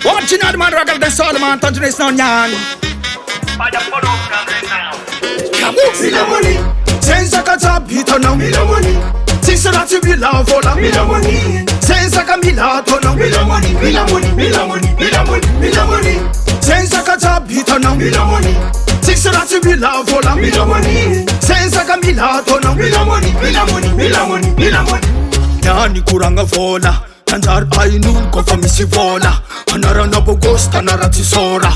Watching out, man, rock the soul, man, touching this on yan. Mila money, senza capito no. Mila money, si sarà ci mila vola. Mila money, senza camminato no. Mila money, mila money, mila money, mila money, mila money, senza capito no. Mila money, si sarà ci mila vola. Mila money, senza camminato no. Mila money, mila money, mila money, mila money. Yani kuranga vola. Tanjar ainul kofa misi vola. Anara na bogosta na ratisora.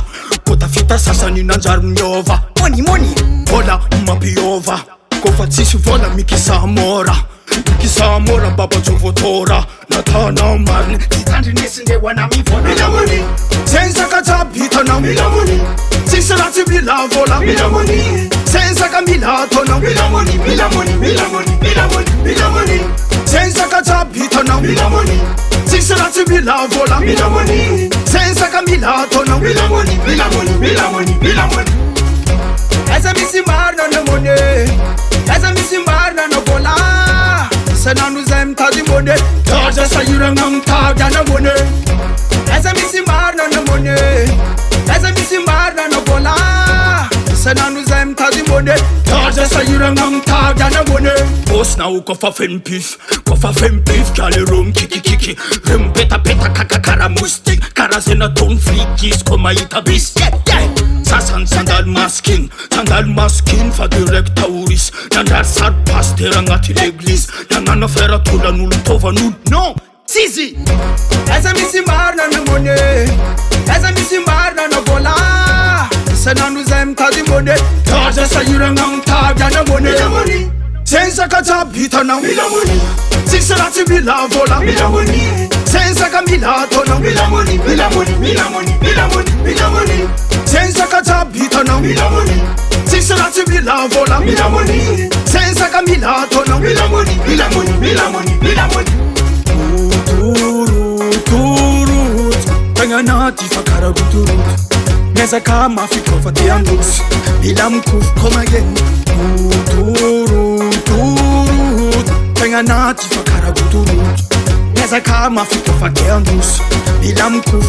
Kota fita sasa ni nanjar mnyova. Money, money, vola mapiova. Kofa tisi vola mikisa amora. Mikisa amora baba jovotora. Natana marne titandri nesinde wana mi vola. Mila money, senza kachapita na. Mila money, sisa rati mila vola. Mila money, senza kamilato na. Mila money, mila money, mila money, mila money, mila money, senza kachapita na. Mila money, sisa rati mila vola. Mila money, senza kamilato na. Mila money, mila money, mila money, mila money. Esa misi marna no money, esa misi marna no vola. Sena nous aime ta di money, Georgia sa yura ngam ta gana money. Esa misi marna no money, esa misi marna no vola. Sena nous aime ta di money, Georgia sa yura ngam ta gana money. Boss na u kofa fen pif, kale rum kiki kiki. Rum peta peta kaka kara mustic, kara zena ton frikis koma ita bis. Yeah. Sasan sandal masking, fa direct tauris. Nandar sar pasteur angati l'église. Nanana fera tola nul tova nul. Non, Sisi. Esa misi marna no money, esa misi marna no vola. Sena nous aime ta di money, Georgia sa yura ngam ta gana money. Senza capita no. Mila money, si sarà ci mila vola. Mila money, senza camminato no. Mila money, mila money, mila money, mila money, mila money, senza capita no. Mila money, si sarà ci mila vola. Mila money, senza camminato no. Mila money, mila money, mila money, mila money. Turut, penganati fakara turut. Neza kama fiko fati angus, bila mkuf come again. Turut, penganati fakara turut. Neza kama fiko fati angus, bila mkuf.